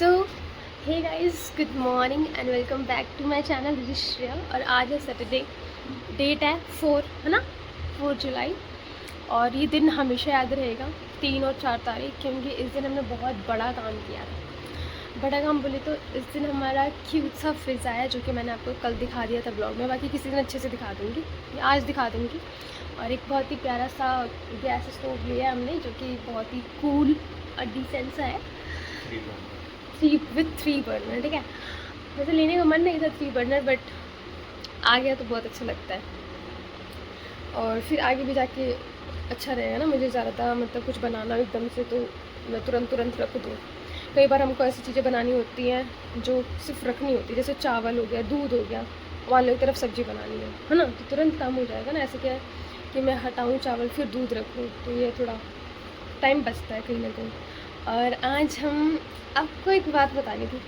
So hey guys, good morning and welcome back to my channel. This is Shreya और आज है Saturday. Date है 4, है ना, 4 जुलाई। और ये दिन हमेशा याद रहेगा, 3 और 4 तारीख, क्योंकि इस दिन हमने बहुत बड़ा काम किया था। बड़ा काम बोले तो इस दिन हमारा क्यूट सा फ्रिज आया, जो कि मैंने आपको कल दिखा दिया था ब्लॉग में। बाकी किसी दिन अच्छे से दिखा दूँगी, आज दिखा दूँगी। और एक बहुत ही प्यारा सा गैस स्टोव लिया हमने, जो कि बहुत ही कूल और डिसेंट सा है, 3 बर्नर। ठीक है, वैसे लेने का मन नहीं था 3 बर्नर, बट आ गया तो बहुत अच्छा लगता है। और फिर आगे भी जाके अच्छा रहेगा ना, मुझे ज़्यादा मतलब कुछ बनाना एकदम से तो मैं तुरंत रख दूँ। कई बार हमको ऐसी चीज़ें बनानी होती हैं जो सिर्फ रखनी होती है, जैसे चावल हो गया, दूध हो गया, मान लो एक तरफ सब्ज़ी बनानी है ना, तो तुरंत काम हो जाएगा ना। ऐसे क्या है कि मैं हटाऊँ चावल फिर दूध रखूँ, तो ये थोड़ा टाइम बचता है कहीं ना कहीं। और आज हम आपको एक बात बतानी थी।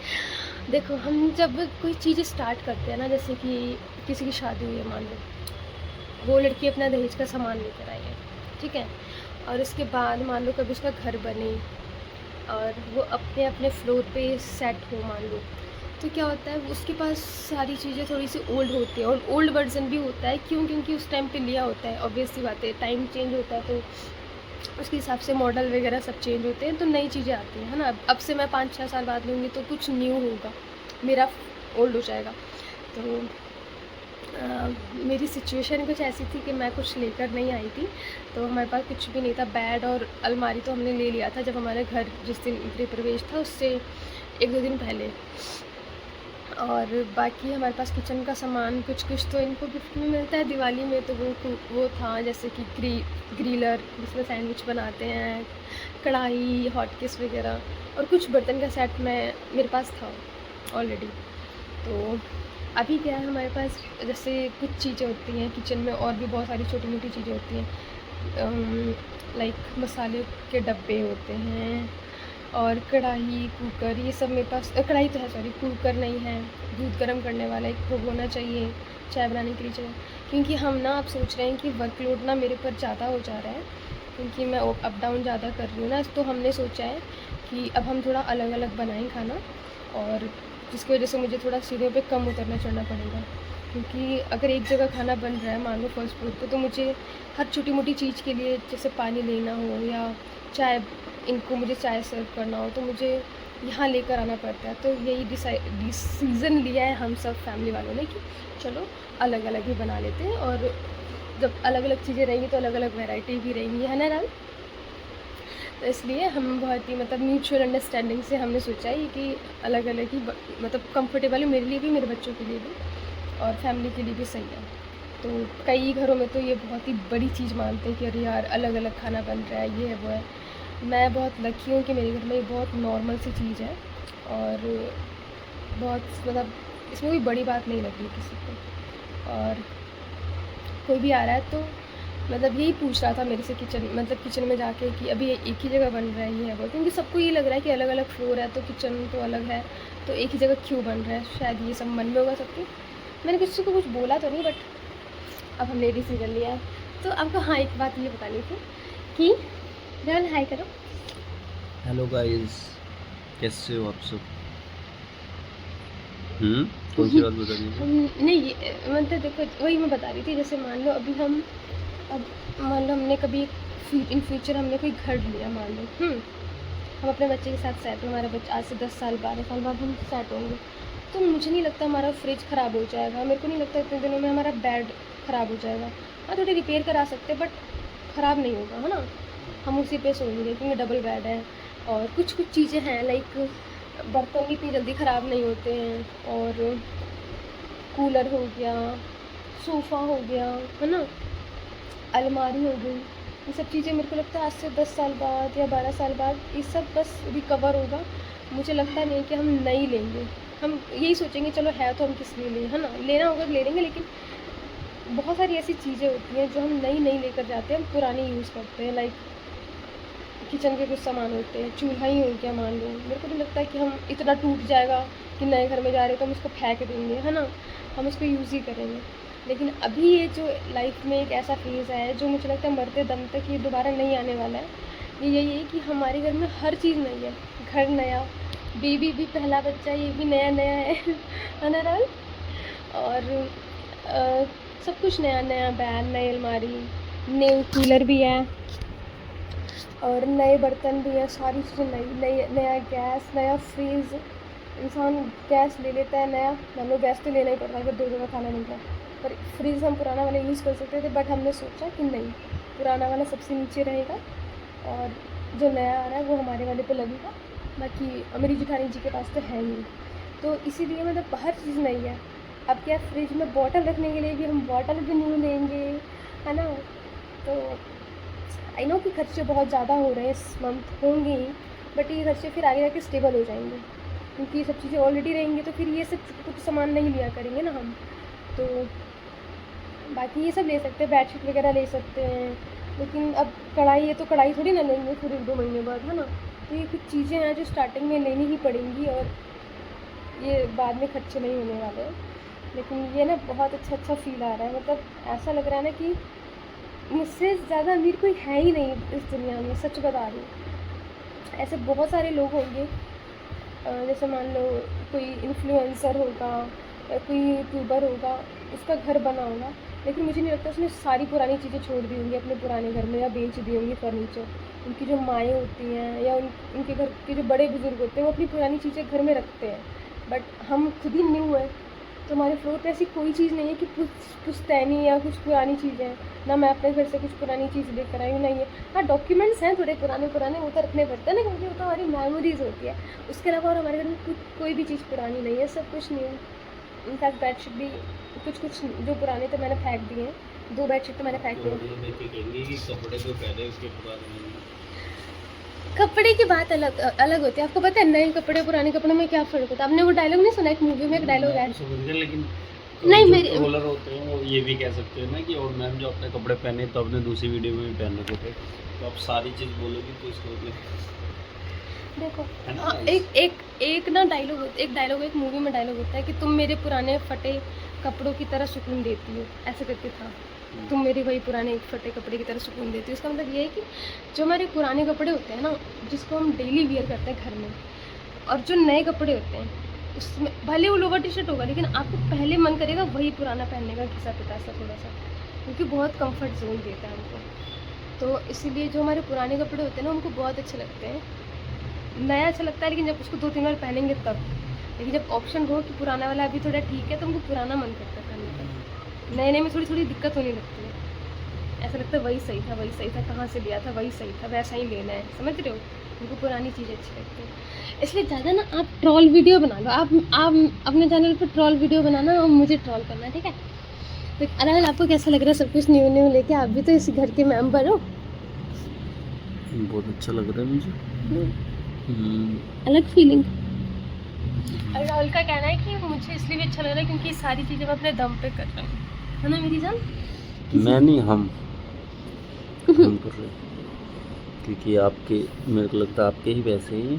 देखो, हम जब कोई चीज़ स्टार्ट करते हैं ना, जैसे कि किसी की शादी हुई है, मान लो वो लड़की अपना दहेज का सामान लेकर आई है, ठीक है, और उसके बाद मान लो कभी उसका घर बने और वो अपने अपने फ्लोर पे सेट हो, मान लो, तो क्या होता है, उसके पास सारी चीज़ें थोड़ी सी ओल्ड होती है। और ओल्ड वर्जन भी होता है, क्यों? क्योंकि उस टाइम पे लिया होता है। ऑब्वियस सी बात है, टाइम चेंज होता है तो उसके हिसाब से मॉडल वगैरह सब चेंज होते हैं, तो नई चीज़ें आती हैं, है ना। अब से मैं 5-6 साल बाद लूँगी तो कुछ न्यू होगा, मेरा ओल्ड हो जाएगा। तो मेरी सिचुएशन कुछ ऐसी थी कि मैं कुछ लेकर नहीं आई थी, तो हमारे पास कुछ भी नहीं था। बेड और अलमारी तो हमने ले लिया था जब हमारे घर जिस दिन गृह प्रवेश था उससे 1-2 दिन पहले। और बाकी हमारे पास किचन का सामान कुछ तो इनको गिफ्ट में मिलता है दिवाली में, तो वो था, जैसे कि ग्रिलर जिसमें सैंडविच बनाते हैं, कढ़ाई, हॉट केस वगैरह, और कुछ बर्तन का सेट मेरे पास था ऑलरेडी। तो अभी क्या है, हमारे पास जैसे कुछ चीज़ें होती हैं किचन में, और भी बहुत सारी छोटी मोटी चीज़ें होती हैं, लाइक मसाले के डब्बे होते हैं, और कढ़ाई, कुकर, ये सब मेरे पास। कढ़ाई तो है, सॉरी, कुकर नहीं है। दूध गर्म करने वाला एक वो होना चाहिए, चाय बनाने के लिए चाहिए। क्योंकि हम ना अब सोच रहे हैं कि वर्कलोड ना मेरे पर ज़्यादा हो जा रहा है, क्योंकि मैं अप डाउन ज़्यादा कर रही हूँ ना, तो हमने सोचा है कि अब हम थोड़ा अलग अलग बनाएं खाना, और जिसकी वजह से मुझे थोड़ा सीढ़ियों पे कम उतरना चढ़ना पड़ेगा। क्योंकि अगर एक जगह खाना बन रहा है, मान लो फर्स्ट फ्लोर पे, तो मुझे हर छोटी मोटी चीज़ के लिए, जैसे पानी लेना हो या चाय, इनको मुझे चाय सर्व करना हो, तो मुझे यहाँ लेकर आना पड़ता है। तो यही डिसीज़न लिया है हम सब फैमिली वालों ने कि चलो अलग अलग ही बना लेते हैं, और जब अलग अलग चीज़ें रहेंगी तो अलग अलग वैरायटी भी रहेंगी, है ना राम। तो इसलिए हम बहुत ही मतलब म्यूचुअल अंडरस्टैंडिंग से हमने सोचा है कि अलग अलग ही मतलब कंफर्टेबल है, मेरे लिए भी, मेरे बच्चों के लिए भी, और फैमिली के लिए भी सही है। तो कई घरों में तो ये बहुत ही बड़ी चीज़ मानते हैं कि अरे यार अलग अलग खाना बन रहा है, ये है वो है। मैं बहुत लकी हूँ कि मेरे घर में ये बहुत नॉर्मल सी चीज़ है, और बहुत मतलब इसमें कोई बड़ी बात नहीं लग रही किसी को। और कोई भी आ रहा है तो मतलब यही पूछ रहा था मेरे से किचन में जाके कि अभी एक ही जगह बन रहा है, ये है वो, क्योंकि सबको ये लग रहा है कि अलग अलग फ्लोर है तो किचन तो अलग है, तो एक ही जगह क्यों बन रहा है। शायद ये सब मन में होगा सबके। मैंने किसी को कुछ बोला तो नहीं, बट अब हमने डिसीजन लिया है। तो आपको हाँ एक बात ये बतानी थी कि जान हाय करो। हेलो गाइस, कैसे हो आप सब? कौन सी बात बता रही है? नहीं, मतलब देखो, वही मैं बता रही थी, जैसे मान लो अभी हम, अब मान लो हमने कभी इन फ्यूचर हमने कोई घर लिया, मान लो हम अपने बच्चे के साथ सेट हो, हमारा बच्चा आज से 10 साल 12 साल बाद हम सेट होंगे, तो मुझे नहीं लगता हमारा फ्रिज ख़राब हो जाएगा। मेरे को नहीं लगता इतने दिनों में हमारा बेड ख़राब हो जाएगा। हाँ, थोड़ी रिपेयर करा सकते हैं, बट ख़राब नहीं होगा, है ना। हम उसी पे सोएंगे क्योंकि डबल बेड है। और कुछ चीज़ें हैं, लाइक बर्तन भी इतनी जल्दी ख़राब नहीं होते हैं, और कूलर हो गया, सोफ़ा हो गया, है ना, अलमारी हो गई, ये सब चीज़ें मेरे को लगता है आज से 10 साल बाद या 12 साल बाद ये सब बस रिकवर होगा। मुझे लगता नहीं कि हम नई लेंगे। हम यही सोचेंगे चलो है तो हम किस लिए लें, है ना, लेना होगा तो ले लेंगे। लेकिन बहुत सारी ऐसी चीज़ें होती हैं जो हम नई लेकर जाते हैं, हम पुरानी यूज़ करते हैं। लाइक किचन के कुछ सामान होते हैं, चूल्हा ही हो गया मान लो, मेरे को नहीं लगता कि हम इतना टूट जाएगा कि नए घर में जा रहे तो हम उसको फेंक देंगे, है ना, हम उसको यूज़ ही करेंगे। लेकिन अभी ये जो लाइफ में एक ऐसा फेज़ है जो मुझे लगता है मरते दम तक ये दोबारा नहीं आने वाला है। ये यही है कि हमारे घर में हर चीज़ नई है, घर नया, बेबी भी पहला बच्चा, ये भी नया नया है ना राहुल? और सब कुछ नया नया, बैग, नई अलमारी, न्यू कूलर भी है और नए बर्तन भी हैं, सारी चीज़ें नई नई, नया गैस, नया फ्रीज। इंसान गैस ले लेता है नया, मान लो गैस तो लेना ही पड़ता है अगर 2 जगह खाना मिलता है, पर फ्रीज हम पुराना वाला यूज़ कर सकते थे, बट हमने सोचा कि नहीं, पुराना वाला सबसे नीचे रहेगा और जो नया आ रहा है वो हमारे वाले पे लगेगा। बाकी अमीरी जेठानी जी के पास तो है नहीं, तो इसीलिए मतलब हर चीज़ नई है। अब क्या, फ्रिज में बॉटल रखने के लिए भी हम बॉटल भी न्यू लेंगे, है ना? तो आई नो कि खर्चे बहुत ज़्यादा हो रहे हैं इस मंथ, होंगे ही, बट ये खर्चे फिर आगे जाके स्टेबल हो जाएंगे, क्योंकि ये सब चीज़ें ऑलरेडी रहेंगी, तो फिर ये सब कुछ सामान नहीं लिया करेंगे ना हम। तो बाकी ये सब ले सकते हैं, बेडशीट वगैरह ले सकते हैं, लेकिन अब कढ़ाई है तो कढ़ाई थोड़ी ना लेंगे फिर 1-2 महीने बाद, है ना? तो ये कुछ चीज़ें हैं जो स्टार्टिंग में लेनी ही पड़ेंगी और ये बाद में खर्चे नहीं होने वाले हैं। लेकिन ये ना बहुत अच्छा फील आ रहा है, मतलब ऐसा लग रहा है ना कि मुझसे ज़्यादा अमीर कोई है ही नहीं इस दुनिया में, सच बता रही हूँ। ऐसे बहुत सारे लोग होंगे, जैसे मान लो कोई इन्फ्लुएंसर होगा या कोई यूट्यूबर होगा, उसका घर बना होगा, लेकिन मुझे नहीं लगता उसने सारी पुरानी चीज़ें छोड़ दी होंगी अपने पुराने घर में या बेच दी होंगी फर्नीचर। उनकी जो माएँ होती हैं या उनके घर के जो बड़े बुजुर्ग होते हैं वो अपनी पुरानी चीज़ें घर में रखते हैं, बट हम खुद ही न्यू हैं, तो हमारे फ्लोर पे ऐसी कोई चीज़ नहीं है कि पुश्तैनी या कुछ पुरानी चीज़ें हैं। ना मैं अपने घर से कुछ पुरानी चीज़ लेकर आई हूँ, नहीं है। हाँ, डॉक्यूमेंट्स हैं थोड़े पुराने वो तो रखने पड़ते हैं ना, क्योंकि वो तो हमारी मेमोरीज़ होती है। उसके अलावा और हमारे घर में कोई भी चीज़ पुरानी नहीं है, सब कुछ न्यू। इनफैक्ट बेडशीट भी कुछ जो पुराने थे मैंने फेंक दिए हैं, 2 बेडशीट तो मैंने फेंक दिए। कपड़े की बात अलग अलग होती है, आपको पता है नए कपड़े पुराने कपड़ों में क्या फ़र्क होता है? आपने वो डायलॉग नहीं सुना, एक मूवी में एक डायलॉग है, लेकिन नहीं जो मेरी ट्रोलर होते हैं वो ये भी कह सकते हैं ना कि और मैम जो अपने कपड़े पहने तो अपने दूसरी वीडियो में भी पहन रखे थे, तो आप सारी चीज़ बोलोगी तो इसको देखो, है ना हाँ, guys? एक ना डायलॉग एक मूवी में डायलॉग होता है कि तुम मेरे पुराने फटे कपड़ों की तरह सुकून देती हो, ऐसे करके था। तुम मेरे वही पुराने फटे कपड़े की तरह सुकून देती हो। इसका मतलब ये है कि जो हमारे पुराने कपड़े होते हैं ना, जिसको हम डेली वियर करते हैं घर में, और जो नए कपड़े होते हैं उसमें भले वो लोवर टी शर्ट होगा, लेकिन आपको पहले मन करेगा वही पुराना पहनने का, घिसा पिटा सा थोड़ा सा, क्योंकि बहुत कंफर्ट जोन देता है हमको। तो इसीलिए जो हमारे पुराने कपड़े होते हैं ना, उनको बहुत अच्छे लगते हैं। नया अच्छा लगता है लेकिन जब उसको 2-3 बार पहनेंगे तब। लेकिन जब ऑप्शन हो कि पुराना वाला अभी थोड़ा ठीक है, तो हमको पुराना मन करता है पहनने का। नए नए में थोड़ी दिक्कत होने लगती है, ऐसा लगता है वही सही था, कहाँ से लिया था, वही सही था, वैसा ही लेना है, समझ रहे हो? उनको पुरानी चीज़ें अच्छी लगती हैं। इसलिए ज़्यादा ना आप ट्रोल वीडियो बना लो, आप अपने चैनल पर ट्रोल वीडियो बनाना और मुझे ट्रोल करना, ठीक है? तो अरे आपको कैसा लग रहा है सब कुछ न्यू लेके? आप भी तो इस घर के मेंबर हो। बहुत अच्छा लग रहा है मुझे। अलग फीलिंग। और राहुल का कहना है कि मुझे इसलिए भी अच्छा लग रहा है क्योंकि ये सारी चीज़ें मैं अपने दम पे कर रहा हूँ, है ना मेरी जान? मैं नहीं, हम कर रहे हैं, क्योंकि आपके, मेरे को लगता है आपके ही पैसे हैं।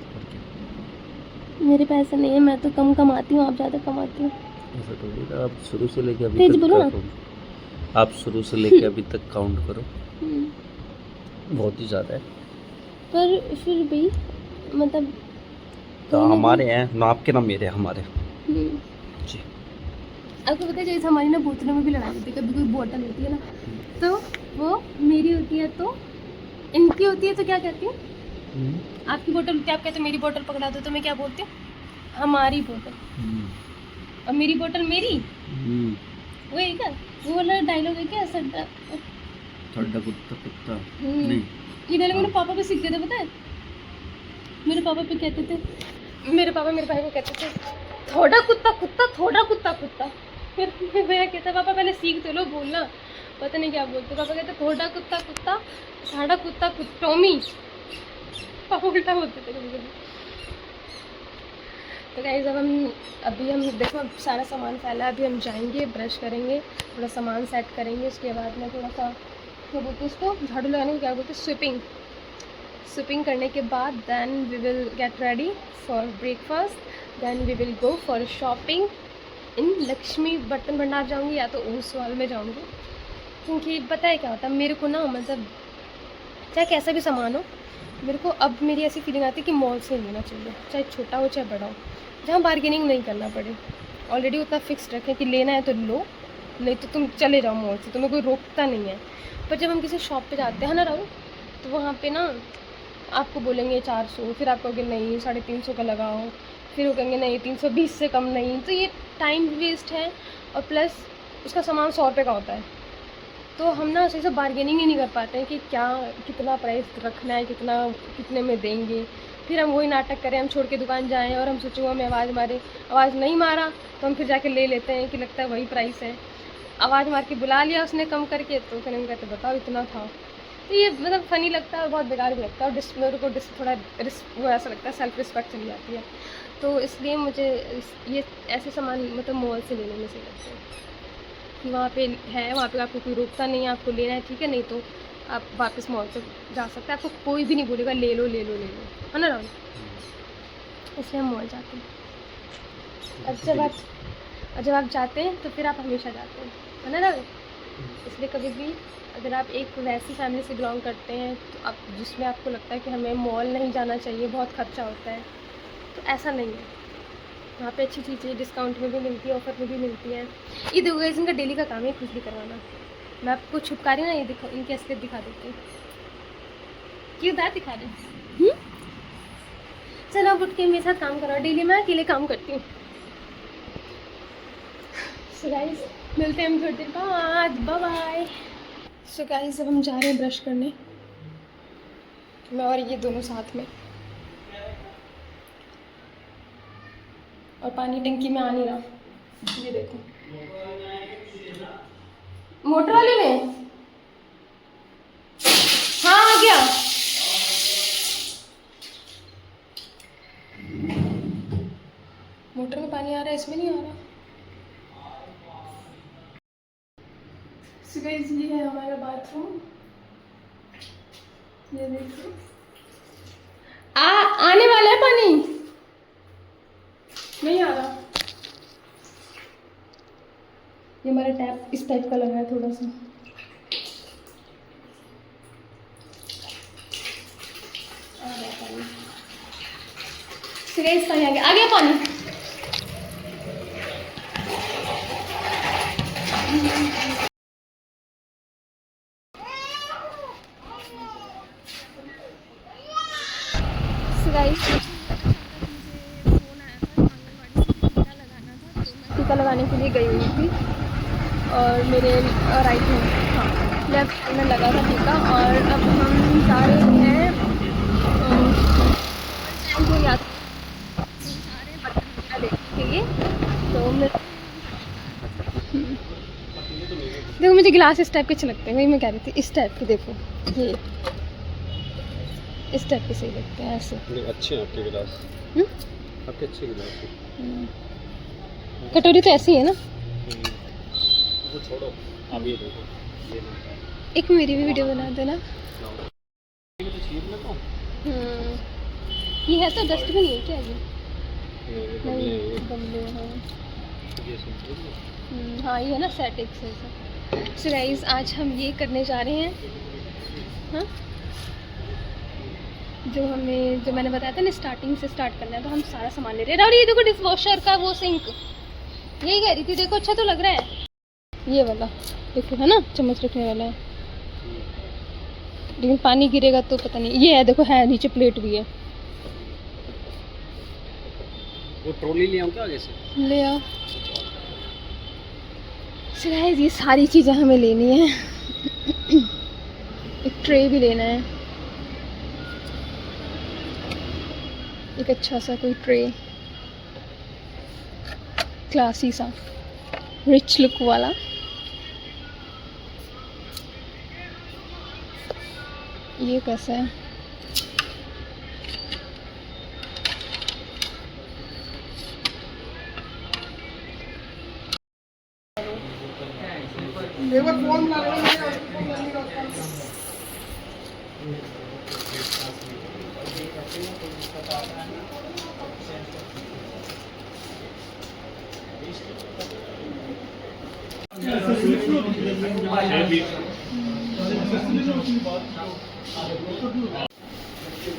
और क्या? मेरे पैसे नहीं है, मैं तो कम कमाती हूँ, आप ज़्यादा कमाती हो। ऐसा थोड़ी ना, आप शुरू से लेके अभी तेज तक बोलो का ना। काउंट, आप शुरू से लेके अभी तक काउंट करो, बहुत ही ज़्यादा है। पर फिर भी मतलब तो कहीं ना हमारे हैं ना, आपके ना मेरे, हमारे कहीं- जी। आपको पता है जैसे हमारी ना बोतलों में भी लड़ाई होती है, कभी कोई बोतल होती है ना, तो वो मेरी होती है तो इनकी होती है, तो क्या कहती हूँ? आपकी बोतल होती है, आप कहते हो मेरी बोतल पकड़ा दो, तो मैं क्या बोलती हूँ? हमारी बोतल। और मेरी बोतल मेरी, वही क्या वो वाला डायलॉग है क्या? थोड़ा कुत्ता नहीं, ये डायलॉग मेरे पापा पे सीख गए थे, पता है? मेरे पापा पे कहते थे, मेरे पापा मेरे भाई को कहते थे थोड़ा कुत्ता कुत्ता, थोड़ा कुत्ता कुत्ता। फिर भैया कहता पापा पहले सीख तो लो बोलना, पता नहीं क्या बोलते। पापा कहते थोड़ा कुत्ता कुत्ता, साढ़ा कुत्ता टॉमी। पापा उल्टा बोलते थे कभी कभी। तो गाइस अब हम देखो, अब सारा सामान फैला है, अभी हम जाएंगे, ब्रश करेंगे, थोड़ा सामान सेट करेंगे, उसके बाद में थोड़ा सा क्या बोलते हैं इसको, झाड़ू लगाने को क्या बोलते हैं, स्वीपिंग करने के बाद then we will get ready for breakfast, then we will go for shopping in Lakshmi Bartan Bhandar जाऊंगी या तो ओसवाल में जाऊंगी, क्योंकि पता है क्या होता है मेरे को ना, मतलब चाहे कैसा भी सामान हो, मेरे को अब मेरी ऐसी फीलिंग आती है कि मॉल से लेना चाहिए, चाहे छोटा हो चाहे बड़ा हो, जहाँ बार्गेनिंग नहीं करना पड़े। ऑलरेडी उतना फिक्स रखें कि लेना है तो लो, नहीं तो तुम चले जाओ मॉल से, तुम्हें कोई रोकता नहीं है। पर जब हम किसी शॉप पे जाते हैं ना राहुल, तो वहाँ पे ना आपको बोलेंगे 400, फिर आप कहोगे नहीं 350 का लगाओ, फिर वो कहेंगे नहीं 320 से कम नहीं। तो ये टाइम वेस्ट है, और प्लस उसका सामान 100 रुपये का होता है। तो हम ना सही से बार्गेनिंग ही नहीं कर पाते हैं कि क्या कितना प्राइस रखना है, कितने में देंगे। फिर हम वही नाटक करें, हम छोड़ के दुकान जाएं और हम सोचें वो हमें आवाज़ मारे, आवाज़ नहीं मारा तो हम फिर जाके ले लेते हैं कि लगता है वही प्राइस है। आवाज़ मार के बुला लिया उसने कम करके, तो फिर हम कहते बताओ इतना था। तो ये मतलब फ़नी लगता है और बहुत बेकार भी लगता है, और मेरे को थोड़ा वो ऐसा लगता है, सेल्फ रिस्पेक्ट चली जाती है। तो इसलिए मुझे ये ऐसे सामान मतलब मॉल से लेने में सही लगता है कि वहाँ पे है, वहाँ पे आपको कोई रोकता नहीं है, आपको लेना है ठीक है, नहीं तो आप वापस मॉल से जा सकते हैं, आपको कोई भी नहीं बोलेगा ले लो ले लो ले लो, है ना राहुल। इसलिए हम मॉल जाते हैं। और जब आप जाते हैं तो फिर आप हमेशा जाते हैं, है ना राहुल। इसलिए कभी भी अगर आप एक वैसी फैमिली से बिलोंग करते हैं तो आप जिसमें आपको लगता है कि हमें मॉल नहीं जाना चाहिए, बहुत खर्चा होता है, तो ऐसा नहीं है। वहाँ पे अच्छी चीज़ें डिस्काउंट में भी मिलती है, ऑफर में भी मिलती है। ये देखो गाइस, इनका डेली का काम है खुशबू करवाना। मैं आपको छुपका रही हूँ ना, ये दिखा, इनकी असलियत दिखा देती हूँ। क्यों दांत दिखा रहे? चलो अब उठ के मेरे साथ काम करो, डेली मैं अकेले काम करती हूँ। सो गाइस मिलते हैं हम थोड़ी देर बाद, बाय बाय। सो गाइस अब हम जा रहे हैं ब्रश करने, मैं और ये दोनों साथ में, और पानी टंकी में आ नहीं रहा, ये देखो मोटर वाले में। हाँ आ गया। मोटर में पानी आ रहा है, इसमें नहीं आ रहा। So guys, ये है हमारा बाथरूम, ये देखो आने वाला है पानी, नहीं आ रहा। ये हमारा टैप इस टाइप का लगा है थोड़ा सा। आ गया पानी, सीरियस पानी आ गया पानी। टीका लगाने के लिए गई हुई थी, और मेरे राइट में, हाँ लेफ्ट में लगा था टीका। और अब हम जा रहे हैं को याद सारे बर्तन देखने के लिए। तो देखो मुझे गिलास इस टाइप के अच्छे लगते हैं, वही मैं कह रही थी, इस टाइप के। देखो ये इस टाइप के सही लगते हैं, ऐसे अच्छे हैं आपके गिलास, आपके अच्छे गिलास हैं। कटोरी तो ऐसी है ना। वो छोड़ो, आप ये देखो, एक मेरी भी वीडियो बना देना। ये है तो डस्टबिन है क्या ये? नहीं गमले, हाँ ये है ना सेट एक से। सो गाइस आज हम ये करने जा रहे हैं, हाँ जो मैंने बताया था ना स्टार्टिंग से स्टार्ट करना है, तो हम सारा सामान ले रहे हैं। और ये देखो डिशवॉशर का वो सिंक, यही कह रही थी, देखो अच्छा तो लग रहा है ये वाला, देखो है ना चम्मच रखने वाला है, लेकिन पानी गिरेगा तो पता नहीं। ये है देखो, है नीचे प्लेट भी है। वो ट्रॉली ले आऊं क्या आगे से? ले आओ। सो गाइस ये सारी चीज़ें हमें लेनी है। एक ट्रे भी लेना है, एक अच्छा सा कोई ट्रे, क्लासी सा रिच लुक वाला। ये कैसा है?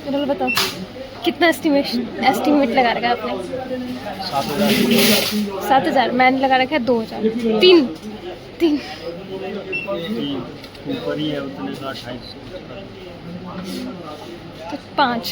चलो बताओ कितना एस्टिमेट लगा रखा है आपने? 7,000। मैंने लगा रखा है 2,000। 3 ऊपर ही है उतने का 2800 तो 5।